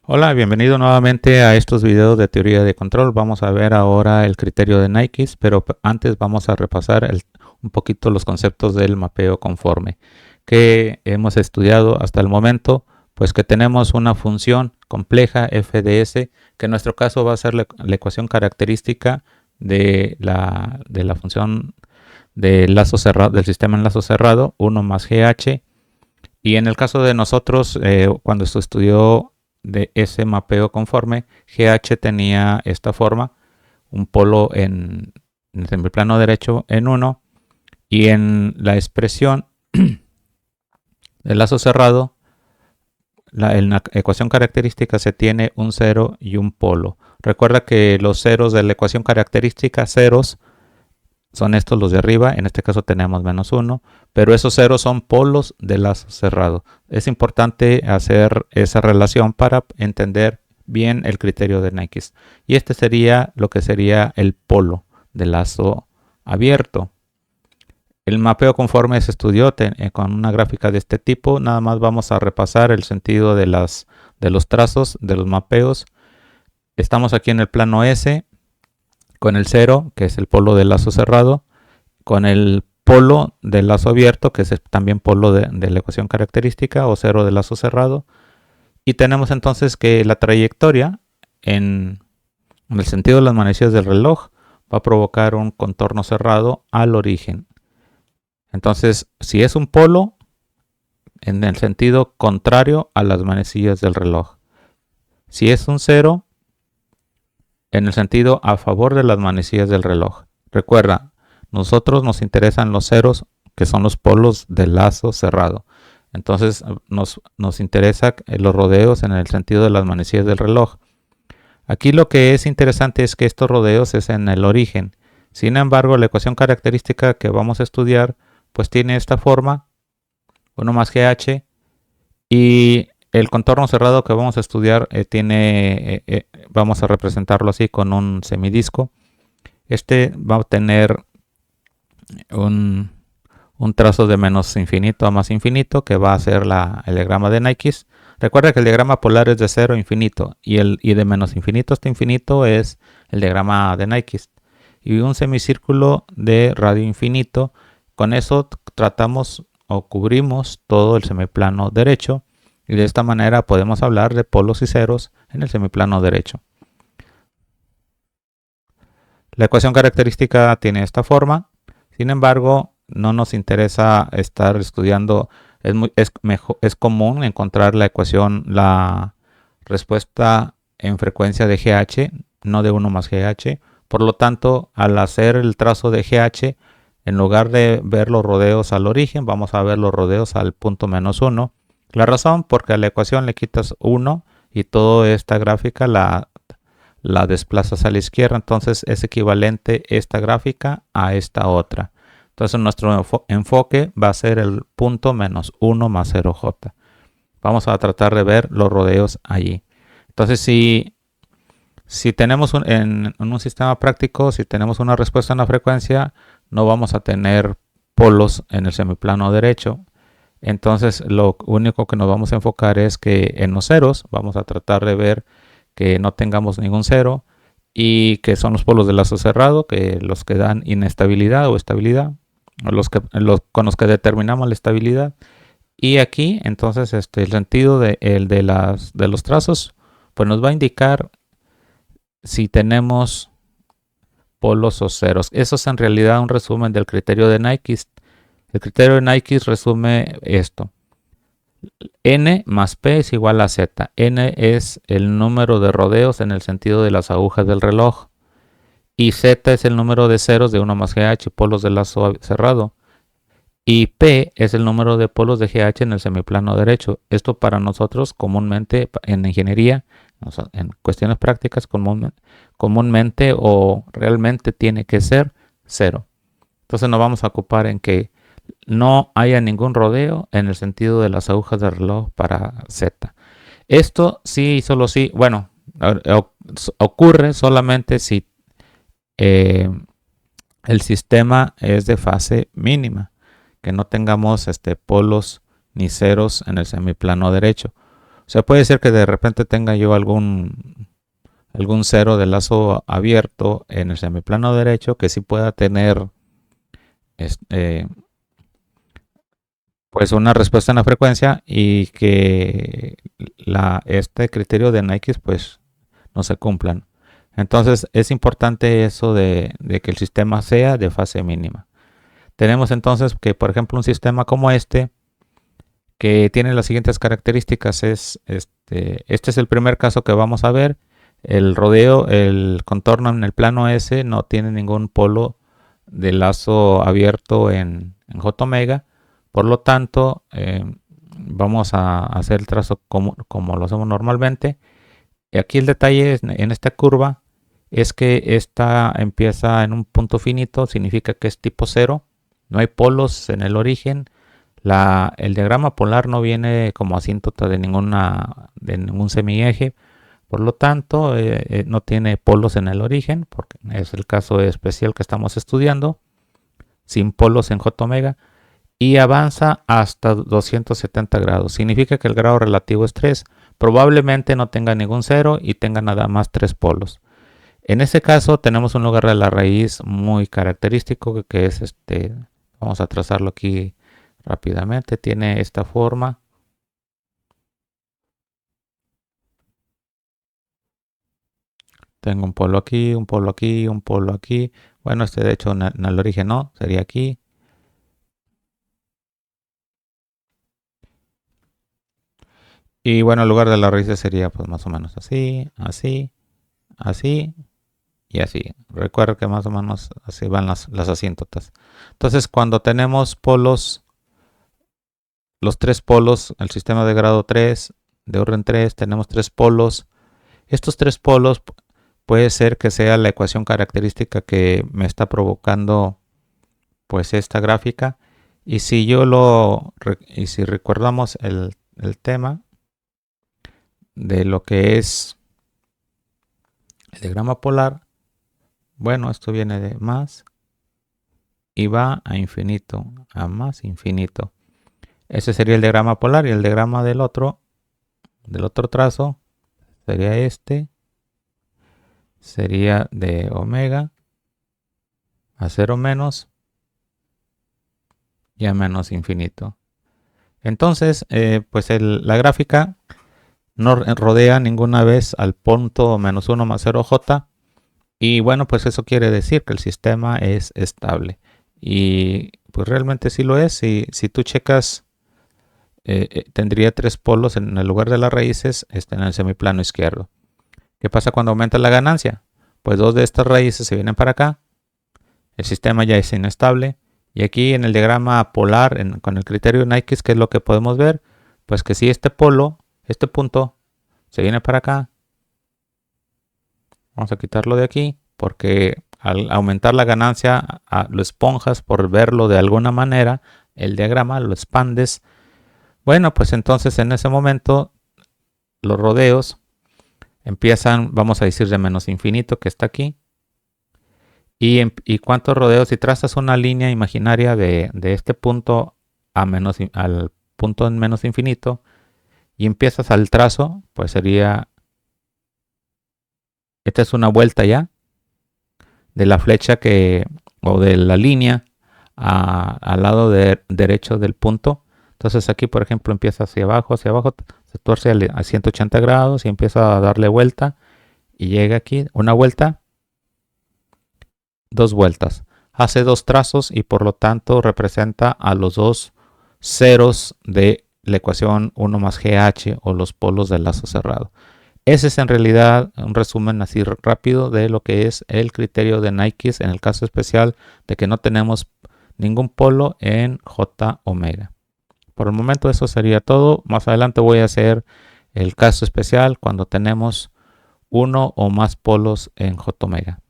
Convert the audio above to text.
Hola, bienvenido nuevamente a estos videos de teoría de control. Vamos a ver ahora el criterio de Nyquist, pero antes vamos a repasar un poquito los conceptos del mapeo conforme que hemos estudiado hasta el momento. Pues que tenemos una función compleja f de s, que en nuestro caso va a ser la ecuación característica de la función del lazo cerrado, del sistema en lazo cerrado, 1 más gh. Y en el caso de nosotros, cuando se estudió de ese mapeo conforme, GH tenía esta forma, un polo en el semiplano derecho en 1, y en la expresión del lazo cerrado, en la ecuación característica se tiene un 0 y un polo. Recuerda que los ceros de la ecuación característica, ceros, son estos los de arriba, en este caso tenemos menos 1, pero esos ceros son polos de lazo cerrado. Es importante hacer esa relación para entender bien el criterio de Nyquist. Y este sería lo que sería el polo de lazo abierto. El mapeo conforme se estudió con una gráfica de este tipo. Nada más vamos a repasar el sentido de los trazos, de los mapeos. Estamos aquí en el plano S, con el 0, que es el polo del lazo cerrado, con el polo del lazo abierto, que es también polo de la ecuación característica, o 0 del lazo cerrado. Y tenemos entonces que la trayectoria en el sentido de las manecillas del reloj va a provocar un contorno cerrado al origen. Entonces, si es un polo, en el sentido contrario a las manecillas del reloj. Si es un 0, en el sentido a favor de las manecillas del reloj. Recuerda, nosotros nos interesan los ceros, que son los polos del lazo cerrado. Entonces nos interesa los rodeos en el sentido de las manecillas del reloj. Aquí lo que es interesante es que estos rodeos es en el origen. Sin embargo, la ecuación característica que vamos a estudiar pues tiene esta forma, 1 más GH, y el contorno cerrado que vamos a estudiar vamos a representarlo así con un semidisco. Este va a tener un trazo de menos infinito a más infinito, que va a ser el diagrama de Nyquist. Recuerda que el diagrama polar es de 0 a infinito y de menos infinito hasta infinito es el diagrama de Nyquist. Y un semicírculo de radio infinito. Con eso tratamos o cubrimos todo el semiplano derecho, y de esta manera podemos hablar de polos y ceros en el semiplano derecho. La ecuación característica tiene esta forma. Sin embargo, no nos interesa estar estudiando. Es común encontrar la ecuación, la respuesta en frecuencia de GH, no de 1 más GH. Por lo tanto, al hacer el trazo de GH, en lugar de ver los rodeos al origen, vamos a ver los rodeos al punto menos 1. La razón, porque a la ecuación le quitas 1 y toda esta gráfica la desplazas a la izquierda. Entonces es equivalente esta gráfica a esta otra. Entonces nuestro enfoque va a ser el punto menos 1 más 0j. Vamos a tratar de ver los rodeos allí. Entonces si tenemos en un sistema práctico, si tenemos una respuesta en la frecuencia, no vamos a tener polos en el semiplano derecho. Entonces lo único que nos vamos a enfocar es que en los ceros vamos a tratar de ver que no tengamos ningún cero, y que son los polos de lazo cerrado, que los que dan inestabilidad o estabilidad, con los que determinamos la estabilidad. Y aquí entonces el sentido de los trazos pues nos va a indicar si tenemos polos o ceros. Eso es en realidad un resumen del criterio de Nyquist. El criterio de Nyquist resume esto: n más p es igual a z. N es el número de rodeos en el sentido de las agujas del reloj, y z es el número de ceros de 1 más GH, polos de lazo cerrado, y p es el número de polos de GH en el semiplano derecho. Esto para nosotros comúnmente en ingeniería, en cuestiones prácticas, comúnmente o realmente tiene que ser 0. Entonces nos vamos a ocupar en que no haya ningún rodeo en el sentido de las agujas del reloj para z. Esto sí, solo sí, bueno, ocurre solamente si el sistema es de fase mínima, que no tengamos polos ni ceros en el semiplano derecho. sea, puede ser que de repente tenga yo algún cero de lazo abierto en el semiplano derecho que sí pueda tener este, pues una respuesta en la frecuencia y que este criterio de Nyquist pues no se cumplan. Entonces es importante eso de que el sistema sea de fase mínima. Tenemos entonces que, por ejemplo, un sistema como este, que tiene las siguientes características, este es el primer caso que vamos a ver. El rodeo, el contorno en el plano S no tiene ningún polo de lazo abierto en J omega. Por lo tanto, vamos a hacer el trazo como lo hacemos normalmente. Y aquí el detalle en esta curva es que esta empieza en un punto finito, significa que es tipo 0. No hay polos en el origen. El diagrama polar no viene como asíntota de ningún semieje. Por lo tanto, no tiene polos en el origen, porque es el caso especial que estamos estudiando, sin polos en J omega, y avanza hasta 270 grados. Significa que el grado relativo es 3. Probablemente no tenga ningún cero y tenga nada más 3 polos. En ese caso tenemos un lugar de la raíz muy característico que es vamos a trazarlo aquí rápidamente. Tiene esta forma. Tengo un polo aquí, un polo aquí, un polo aquí. Bueno, de hecho en el origen no, sería aquí. Y bueno, el lugar de la raíz sería pues más o menos así, así, así y así. Recuerda que más o menos así van las asíntotas. Entonces cuando tenemos polos, los 3 polos, el sistema de grado 3, de orden 3, tenemos 3 polos. Estos 3 polos puede ser que sea la ecuación característica que me está provocando pues esta gráfica. Y si si recordamos el tema de lo que es el diagrama polar, bueno, esto viene de más y va a infinito, a más infinito. Ese sería el diagrama polar y el diagrama del otro trazo sería sería de omega a 0 menos y a menos infinito. Entonces, pues la gráfica no rodea ninguna vez al punto menos 1 más 0j. Y bueno, pues eso quiere decir que el sistema es estable. Y pues realmente sí lo es. Si tú checas, tendría 3 polos en el lugar de las raíces en el semiplano izquierdo. ¿Qué pasa cuando aumenta la ganancia? Pues 2 de estas raíces se vienen para acá. El sistema ya es inestable. Y aquí en el diagrama polar, con el criterio de Nyquist, ¿qué es lo que podemos ver? Pues que si este polo, este punto, se viene para acá, vamos a quitarlo de aquí, porque al aumentar la ganancia, lo esponjas por verlo de alguna manera, el diagrama lo expandes. Bueno, pues entonces en ese momento los rodeos empiezan, vamos a decir, de menos infinito, que está aquí. ¿Y cuántos rodeos? Si trazas una línea imaginaria de este punto al punto en menos infinito y empiezas al trazo, pues sería, esta es una vuelta ya de la flecha o de la línea al lado derecho del punto. Entonces aquí, por ejemplo, empieza hacia abajo, se tuerce a 180 grados y empieza a darle vuelta y llega aquí, una vuelta, 2 vueltas. Hace 2 trazos y por lo tanto representa a los 2 ceros de la ecuación 1 más GH o los polos del lazo cerrado. Ese es en realidad un resumen así rápido de lo que es el criterio de Nyquist en el caso especial de que no tenemos ningún polo en J omega. Por el momento eso sería todo. Más adelante voy a hacer el caso especial cuando tenemos uno o más polos en J omega.